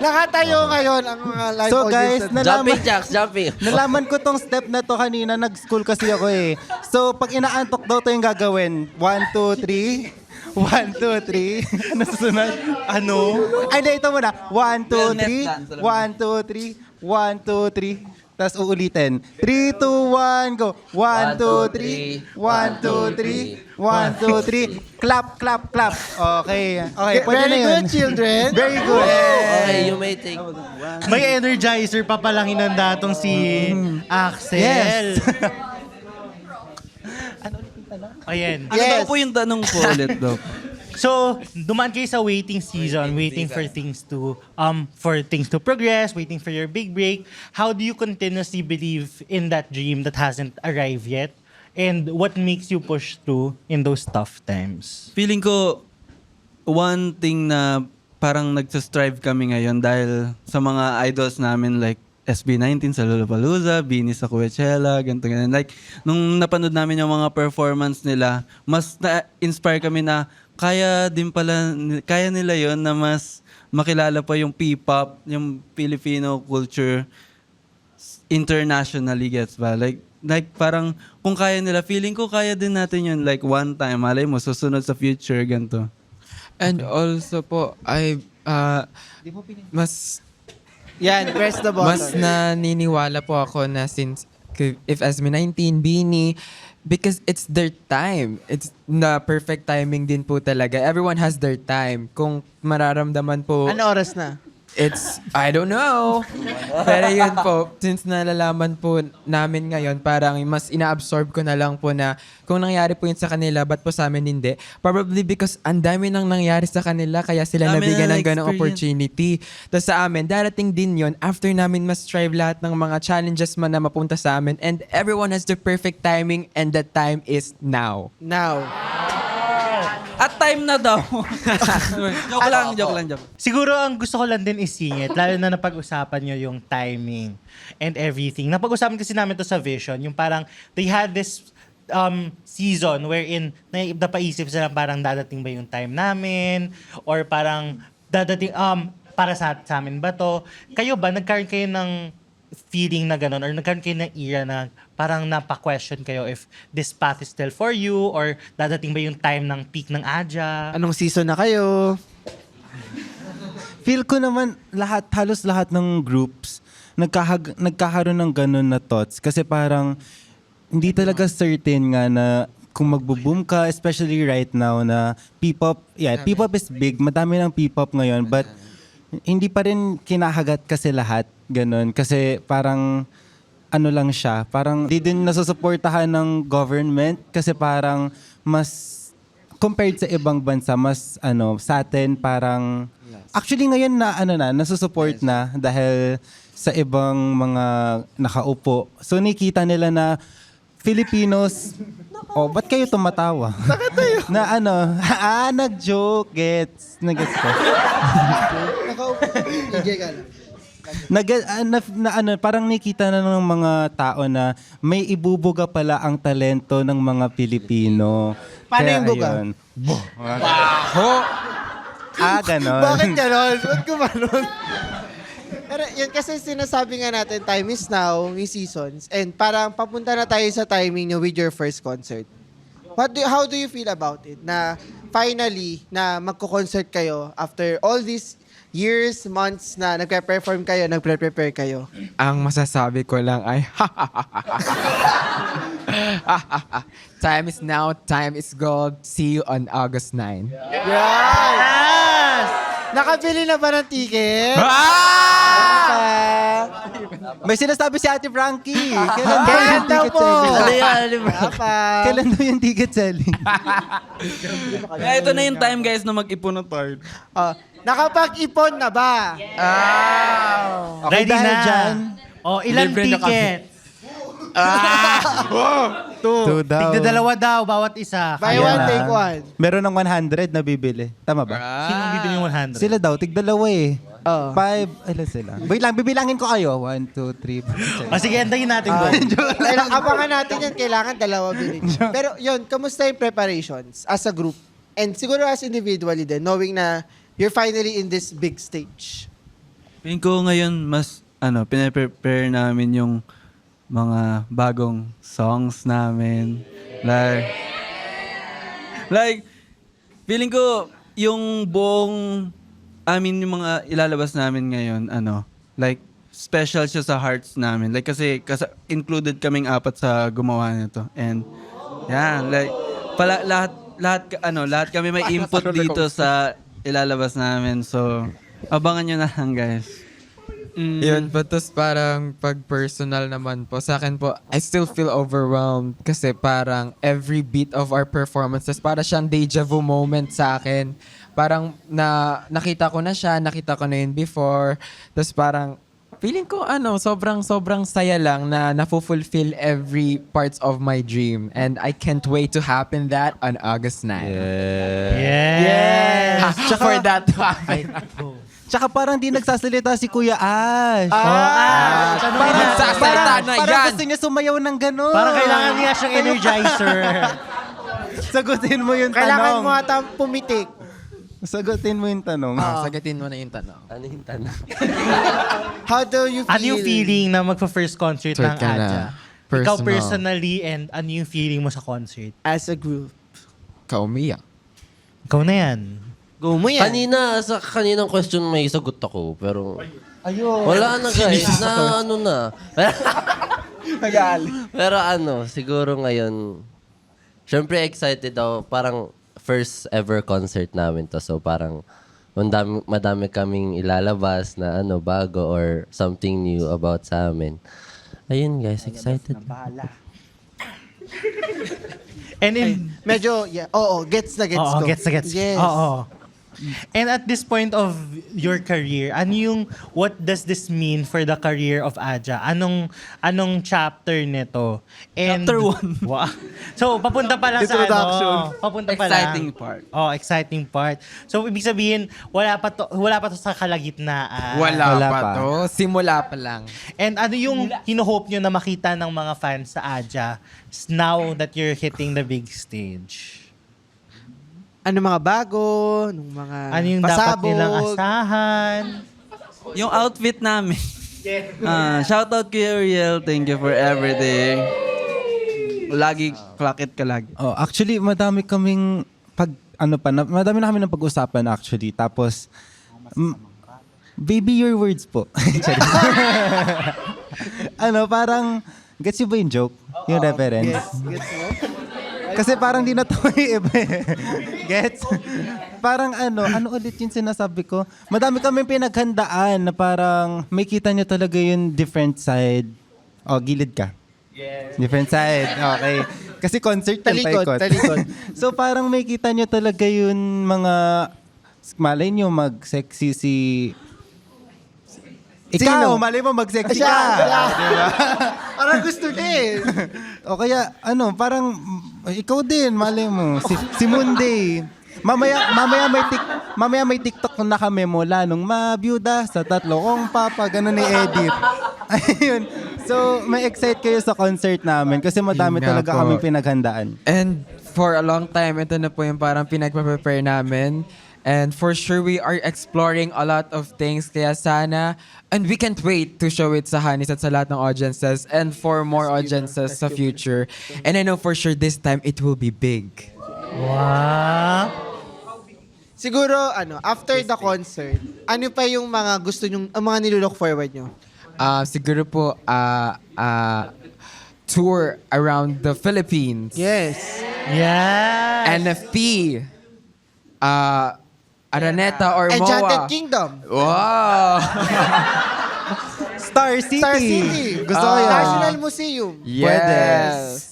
Nakatayo ngayon ang mga live So guys, audience. Jumping jacks, jumping. nalaman ko tong step na to kanina. Nag-school kasi ako eh. So pag inaantok daw to yung gagawin. 1, 2, 3. 1, 2, 3. Ano susunod? Ano? Ay, hindi, ito muna. 1, 2, Wellness dance. 3. 1, 2, 3. 1, 2, 3. Tapos uulitin. 3, 2, 1, go. 1, 2, 3. 1, 2, 3. 1, 2, 3. Clap, clap, clap. Okay. Okay, pwede na Very yun. good, children. Very good. Okay, you may take. May energizer pa palang hinanda tong si Axel. Yes. Ayan. Ano daw po yung tanong po ulit daw? So, dumaan kayo sa waiting season, waiting for things to progress, waiting for your big break. How do you continuously believe in that dream that hasn't arrived yet? And what makes you push through in those tough times? Feeling ko, one thing na parang nagsastrive kami ngayon dahil sa mga idols namin like SB19 sa Lollapalooza, Beanie sa Coachella, ganito ganyan. Like, nung napanood namin yung mga performance nila, mas na-inspire kami na kaya nila yon na mas makilala pa yung P-pop, yung Filipino culture internationally, gets ba? Like parang kung kaya nila, feeling ko kaya din natin yun. Like one time, malay mo, susunod sa future, ganito. And also po, mas Yan, press the button. Mas naniniwala po ako na since if SB19, Beanie, because it's their time. It's the perfect timing din po talaga. Everyone has their time. Kung mararamdaman po, Ano oras na? I don't know. Pero yun po, since nalalaman po namin ngayon, parang mas ina-absorb ko na lang po na kung nangyari po yun sa kanila, ba't po sa amin hindi? Probably because ang dami nang nangyari sa kanila, kaya sila Dami nabigyan na ng ganong experience. opportunity. Tapos sa amin, darating din yun after namin mas strive lahat ng mga challenges man na mapunta sa amin, and everyone has the perfect timing, and that time is now. Now. At time na daw. joke lang. Siguro ang gusto ko lang din isingit, lalo na napag-usapan nyo yung timing and everything. Napag-usapan kasi namin to sa Vision, yung parang they had this season wherein napaisip sila parang dadating ba yung time namin or parang dadating para sa amin ba to? Kayo ba, nagkaroon kayo ng feeling na gano'n or nagkaroon kayo ng era na parang napa-question kayo if this path is still for you or dadating ba yung time ng peak ng Aja? Anong season na kayo? Feel ko naman halos lahat ng groups nagkakaroon ng ganun na thoughts kasi parang hindi talaga certain nga na kung magbo-boom ka, especially right now na P-pop, P-pop is big, madami ng P-pop ngayon, but hindi pa rin kinahagat kasi lahat, ganun. Kasi parang, ano lang siya, parang di din nasusuportahan ng government kasi parang mas, compared sa ibang bansa, mas sa atin parang, actually ngayon nasusupport na dahil sa ibang mga nakaupo. So nakita nila na Filipinos, ba't kayo tumatawa? Bakit tayo? Nag-joke, gets ko. Nakaupo. EJ ka lang. Parang nakita na ng mga tao na may ibubuga pala ang talento ng mga Pilipino. Paano Kaya yung buga? ayun. Ganon. Bakit ganon? Ba't gumanon? Pero yun kasi sinasabi nga natin, time is now, may seasons. And parang papunta na tayo sa timing nyo with your first concert. How do you feel about it? Na finally, na magko-concert kayo after all these years, months na nagpe-perform kayo, nagpre-prepare kayo. Ang masasabi ko lang ay time is now, time is gold. See you on August 9. Yes! Nakabili na ba ng ticket? May sinasabi si Ate Frankie. Kailan daw po? Kailan daw yung ticket selling? Kaya ito na yung time guys na mag-ipon ng card. Nakapag-ipon na ba? Ready dahil na. dyan, Ilan libre na ticket? Two daw. Tigda dalawa daw, bawat isa. Buy Kaya one, na. take one. Meron ng 100 na bibili. Tama ba? Sinong bibili yung 100? Sila daw, tigdalawa eh. Oo. 5, ilan sila? Wait lang, bibilangin ko kayo. 1, 2, 3, 4. O sige, antayin natin doon. Kailang abangan natin yan, kailangan dalawa bilhin. Pero yun, kamusta yung preparations as a group? And siguro as individually din, knowing na you're finally in this big stage. Feeling ko ngayon mas, pinaprepare namin yung mga bagong songs namin. Like, feeling ko yung buong, yung mga ilalabas namin ngayon, like, special siya sa hearts namin. Like, kasi included kaming 4 sa gumawa nito. And, like, lahat kami may input dito sa ilalabas namin. So, abangan nyo na lang, guys. Yun po, tapos parang pag personal naman po, sa akin po, I still feel overwhelmed kasi parang every beat of our performances, para siyang deja vu moment sa akin. Parang nakita ko na siya, nakita ko na yun before, tapos parang feeling ko sobrang saya lang na napufulfill every parts of my dream. And I can't wait to happen that on August 9. Yes! For that to happen. Tsaka parang di nagsasalita si Kuya Ash. Magsasalita na Parang yan. gusto niya sumayaw ng gano'n. Parang kailangan niya siyang energizer. Sagutin mo yung Kailangan tanong. mo ata pumitik. Sagutin mo yung tanong. Sagatin mo na yung tanong. Ano yung tanong? How do you feel? Ano yung feeling na magpa-first concert ng Concert ka na. Aja? Personal. Ikaw personally and ano yung feeling mo sa concert? As a group. Kaumiyak. Ikaw na yan. Go mo yan. Sa kaninang question may sagot ako, pero wala na guys, na. Pero siguro ngayon, syempre excited ako, parang first ever concert namin to, so parang madami kaming ilalabas na bago or something new about sa amin. Ayun guys, excited. And in, Medyo, gets na gets Oo, ko. gets na gets. Yes. Oo. And at this point of your career, what does this mean for the career of Aja? Anong chapter nito? And, Chapter 1. Wow. So, papunta pa lang sa Introduction. Papunta pa lang. Exciting part. Oh, exciting part. So, ibig sabihin, wala pa to sa kalagitnaan. Wala Wala pa pa. to. Simula pa lang. And ano yung hino-hope nyo na makita ng mga fans sa Aja now that you're hitting the big stage? ano mga bago, nung mga Ano yung dapat pasabog. nilang asahan? Yung outfit namin. Shout out kay Ariel. Thank you for everything. Lagi, clock it ka lagi. Oh, actually, madami kaming madami na kami ng pag-usapan actually. Tapos, baby, your words po. Charis. Parang, gets you ba yung joke? Yung reference? Gets mo? Kasi parang di na to iba eh. Gets? Parang ano ulit yung sinasabi ko? Madami kaming pinaghandaan na parang may kita nyo talaga yung different side. O, gilid ka. Yes. Different side. Okay. Kasi concert yung Talikod. So parang may kita nyo talaga yun mga, malay nyo mag-sexy si... Ikaw, Sino? malay mo mag-sexy Siya! ka. Diba? Parang gusto niya eh. O kaya, parang, ikaw din, malay mo. Si Monday. Mamaya may TikTok na kami mula nung mabiyuda sa tatlo kong papa, ganun ni Edith. Ayun. So, may excite kayo sa concert namin kasi madami Yun nga talaga po. kaming pinaghandaan. And for a long time, ito na po yung parang pinagpa-prepare namin. And for sure, we are exploring a lot of things. Kaya sana, and we can't wait to show it sa Hanis at sa lahat ng audiences and for more audiences sa future. And I know for sure this time, it will be big. Wow. Siguro, after the concert, ano pa yung mga gusto nyong, mga nilulook forward nyo? Siguro po, tour around the Philippines. Yes. Yes. NFP. Araneta or Enchanted MOA. Kingdom. Wow! Star City. Star City. Gusto ko yun. National Museum. Yes.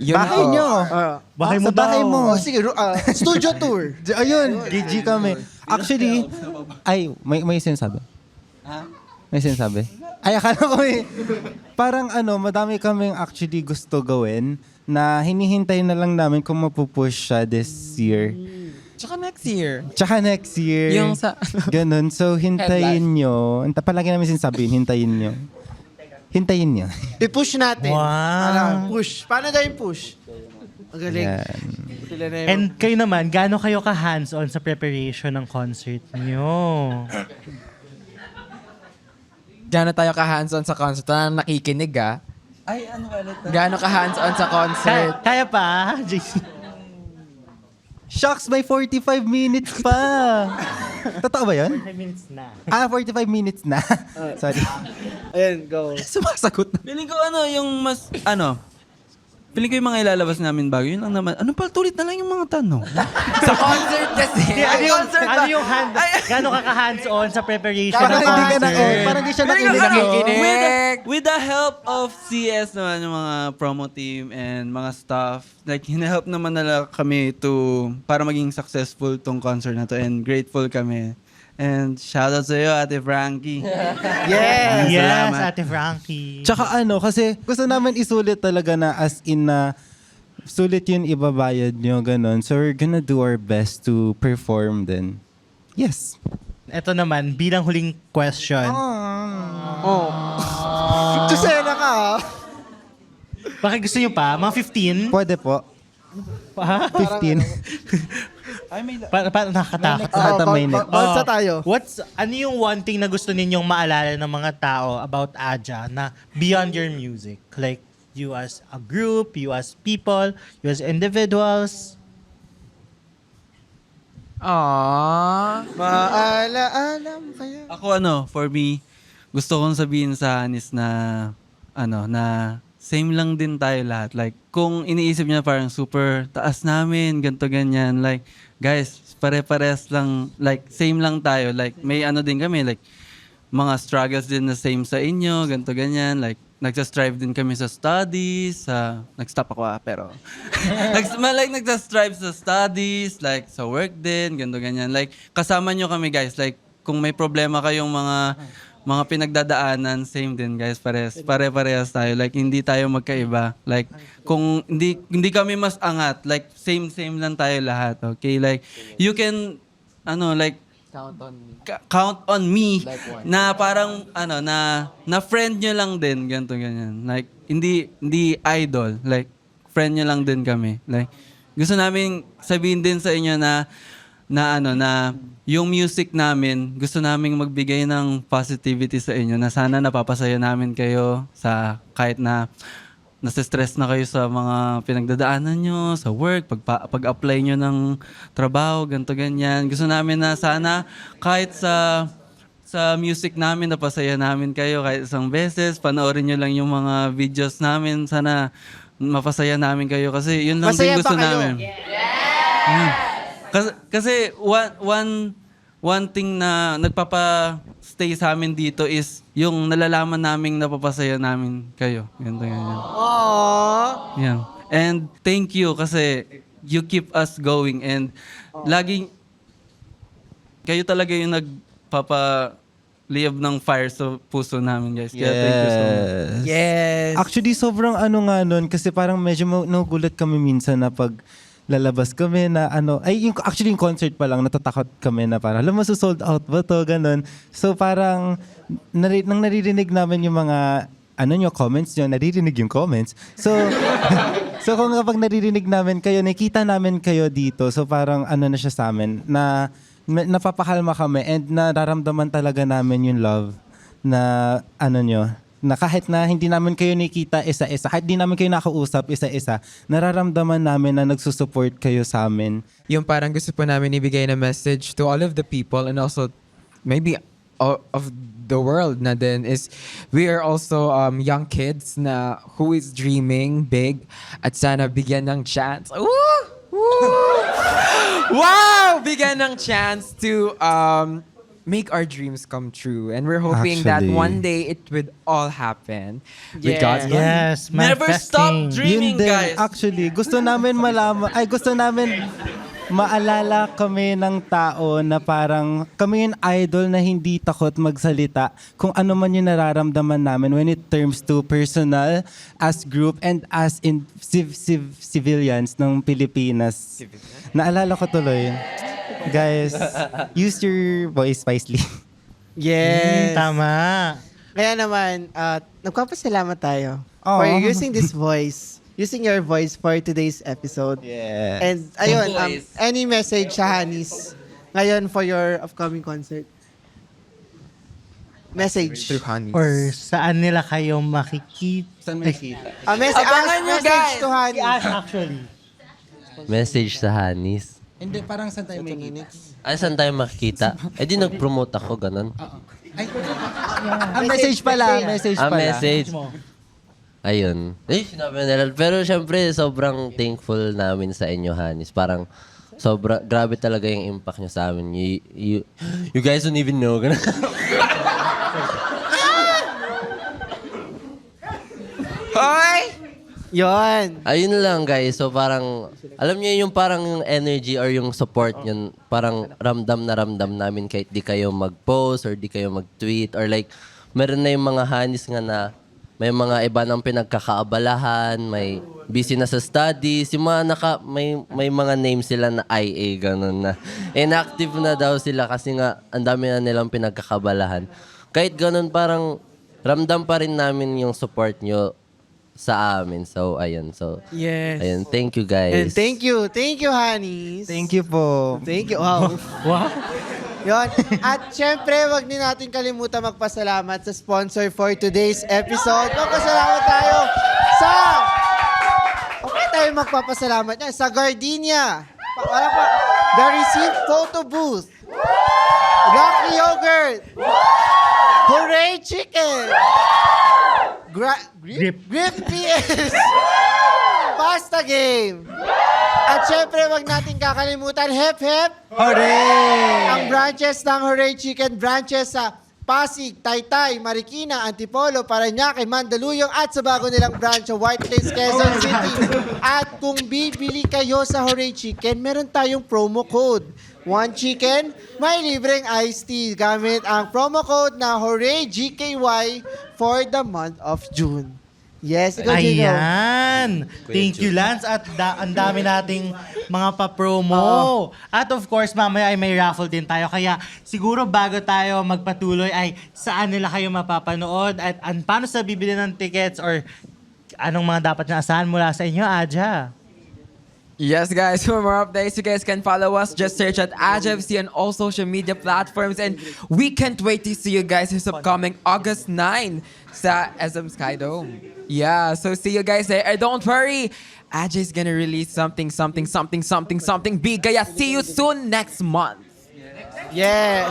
Yun Bahay po. nyo. Bahay mo Sa bahay daw. mo. Sige, studio tour. Ayun, GG kami. Actually, may sinasabi. May sinasabi? Ay, akala ko parang madami kaming actually gusto gawin na hinihintay na lang namin kung mapupush siya this year. Tsaka next year. Tsaka next year. Yung sa... Ganun. So, hintayin nyo. Palagi namin sinasabihin, hintayin nyo. Hintayin nyo. I-push natin. Wow. Push. Paano daw yung push? Ang galing. Yan. Sila na yung... And kayo naman, gaano kayo ka-hands-on sa preparation ng concert nyo? Gano'n tayo ka-hands-on sa concert? Wala nang nakikinig, ah. Ay, ano ulit? Gano'n ka-hands-on sa concert? Kaya pa, JC? Shucks, may 45 minutes pa. Totoo ba yun? 5 minutes na. 45 minutes na. Sorry. Ayan, go. Sumasagot na. Feeling ko yung mas, feeling ko yung mga ilalabas namin bago, yun lang naman. Tulit na lang yung mga tanong. Sa concert kasi. Gaano ka ka-hands-on sa preparation Parang ng hindi ka na, concert? parang hindi siya Parang nakinig. nakikinig. With the help of CS naman, yung mga promo team and mga staff, like, hinahelp naman nila kami para maging successful tong concert na to and grateful kami. And shout out sa iyo, Ate Frankie. Yes. Yes, Salamat. Ate Frankie. Tsaka kasi gusto namin isulit talaga na as in na sulit yun ibabayad nyo, ganun. So we're gonna do our best to perform then. Yes. Ito naman, bilang huling question. Oh. Tusena ka, ha? Bakit gusto nyo pa? Mga 15? Pwede po. Pa? 15. Paano nakakatakot? Bansa tayo. Ano yung one thing na gusto ninyong maalala ng mga tao about Aja na beyond your music? Like, you as a group, you as people, you as individuals? Aww. Maalaala mo kaya? Ako for me, gusto kong sabihin sa Anis na, na same lang din tayo lahat. Like, kung iniisip niya parang super taas namin, ganto ganyan. Like, guys, pare-pares lang, like, same lang tayo. Like, may din kami, like, mga struggles din na same sa inyo, ganto ganyan. Like, nagsa-strive din kami sa studies, nag-stop ako pero, nagsa-strive sa studies, like, sa work din, ganto ganyan. Like, kasama nyo kami, guys. Like, kung may problema kayong mga pinagdadaanan, same din guys, pare-parehas tayo. Like, hindi tayo magkaiba. Like, kung hindi kami mas angat, like, same lang tayo lahat, okay? Like, you can, like, count on me na parang, na friend nyo lang din, ganito, ganyan. Like, hindi idol. Like, friend nyo lang din kami. Like, gusto namin sabihin din sa inyo na yung music namin, gusto naming magbigay ng positivity sa inyo na sana napapasaya namin kayo sa kahit na nasa-stress na kayo sa mga pinagdadaanan nyo, sa work, pag-apply nyo ng trabaho, ganito, ganyan. Gusto namin na sana kahit sa music namin, napasaya namin kayo kahit isang beses, panoorin nyo lang yung mga videos namin, sana mapasaya namin kayo kasi yun lang Masaya din gusto ba kayo? namin. Kasi one thing na nagpapa-stay sa amin dito is yung nalalaman naming napapasaya namin kayo. Ganito, ganyan. Aww. Yan. And thank you kasi you keep us going and laging kayo talaga yung nagpapaliyab ng fire sa puso namin, guys. Kaya thank you so much. Yes. Actually, sobrang ano nga nun, kasi parang medyo nagugulat kami minsan na pag lalabas kami na actually yung concert pa lang, natatakot kami na parang, alam mo, sold out ba to, ganun. So parang, nang naririnig namin yung mga, comments nyo, naririnig yung comments. So, so kung kapag naririnig namin kayo, nakita namin kayo dito, so parang na siya sa amin, na napapakalma kami and nararamdaman talaga namin yung love na na kahit na hindi namin kayo nakita isa-isa, kahit di namin kayo nakausap isa-isa, nararamdaman namin na nagsusupport kayo sa amin. Yung parang gusto po namin ibigay na message to all of the people and also maybe all of the world na din is we are also young kids na who is dreaming big at sana bigyan ng chance. Woo! Woo! Wow! Bigyan ng chance to make our dreams come true. And we're hoping that Actually. one day it would all happen. With Yes. God's blessing. Yes, Never stop manifesting. dreaming, Yun din, guys. actually, gusto namin maalala kami ng tao na parang kami yung idol na hindi takot magsalita kung ano man yung nararamdaman namin when it terms to personal, as group, and as in civilians ng Pilipinas. Naalala ko tuloy. Guys, use your voice wisely. Yes. Tama. Kaya naman, nagpapasalamat tayo Aw. for using this voice, using your voice for today's episode. Yeah. And ayun, voice. any message sa Hanis ngayon for your upcoming concert? Message. Through Honey. Or saan nila kayo makikita? Saan makikita? Abangan nyo, message guys! to Hanis. Yes, actually. Message sa Hanis. Hindi, parang saan tayo makikita? Ay, saan tayo makikita? Eh di nag-promote ako, ganun. Message pala. Message pala. Message. Ayun. Sinabi nila. Pero syempre, sobrang thankful namin sa inyo, Hanis. Parang, grabe talaga yung impact nyo sa amin. You guys don't even know. Ganun. Hoy! Yon. Ayun lang, guys. So parang, alam niyo yung parang yung energy or yung support yun, parang ramdam na ramdam namin kahit di kayo mag-post or di kayo mag-tweet or like, meron na yung mga Hanis nga na may mga iba ng pinagkakaabalahan, may busy na sa studies, yung mga may mga names sila na IA, ganun na. Inactive na daw sila kasi nga ang dami na nilang pinagkakabalahan. Kahit ganun, parang ramdam pa rin namin yung support nyo sa amin. So, ayun. So, Yes. ayun. Thank you, guys. And thank you, Hanis. Thank you po. Thank you. Wow. Wow. Yon. At syempre, wag din natin kalimutan magpasalamat sa sponsor for today's episode. Magpasalamat tayo sa... Okay tayo magpapasalamat niya. Sa Gardenia. The Receive Photo Booth. Rocky Yogurt. Hooray Chicken. Grip PS. Pasta Game. At syempre, wag natin kakalimutan, Hep Hep. Hooray! Ang branches ng Hooray Chicken, branches sa Pasig, Taytay, Marikina, Antipolo, Parañaque, Mandaluyong at sa bago nilang branch sa White Plains, Quezon City. At kung bibili kayo sa Hooray Chicken, meron tayong promo code. 1 chicken, may libreng iced tea gamit ang promo code na Hooray GKY for the month of June. Yes, ikaw, Jigo. Ayan. Thank you, Lance. At ang dami nating mga pa-promo. At of course, mamaya ay may raffle din tayo. Kaya siguro bago tayo magpatuloy ay saan nila kayo mapapanood at paano sa bibili ng tickets or anong mga dapat na asahan mula sa inyo, Aja? Yes, guys, for more updates, you guys can follow us. Just search at AJFC on all social media platforms. And we can't wait to see you guys this upcoming August 9 sa SM Skydome. Yeah, so see you guys there. And don't worry, AJ's gonna release something big. Kaya see you soon next month. Yeah.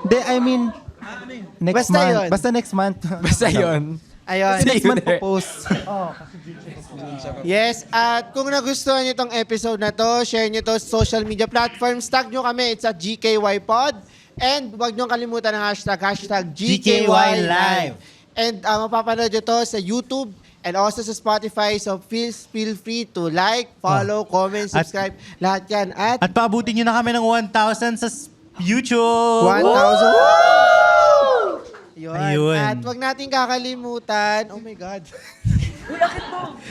I mean, next Basta month. yun. Basta next month. Basta yun. Ayun. See Next you month there. post. Yes, at kung nagustuhan nyo itong episode na to, share nyo to sa social media platforms. Tag nyo kami, it's at GKYPod. And huwag nyo kalimutan ang hashtag GKYLive. And mapapanood nyo to sa YouTube and also sa Spotify. So feel free to like, follow, comment, subscribe. Lahat yan. At At paabutin nyo na kami ng 1,000 sa YouTube. 1,000. Yun. Ayun. At wag natin kakalimutan. Oh my God.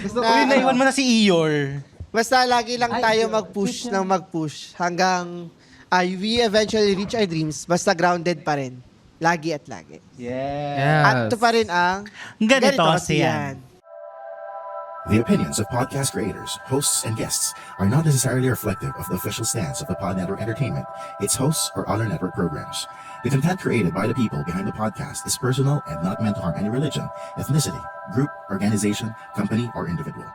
Uy, naiwan mo na si Eeyore. Basta lagi lang tayo mag-push ng mag-push hanggang we eventually reach our dreams. Basta grounded pa rin. Lagi at lagi. At ito pa rin ang Ganito kasi yan. The opinions of podcast creators, hosts, and guests are not necessarily reflective of the official stance of the Pod Network Entertainment, its hosts, or other network programs. The content created by the people behind the podcast is personal and not meant to harm any religion, ethnicity, group, organization, company, or individual.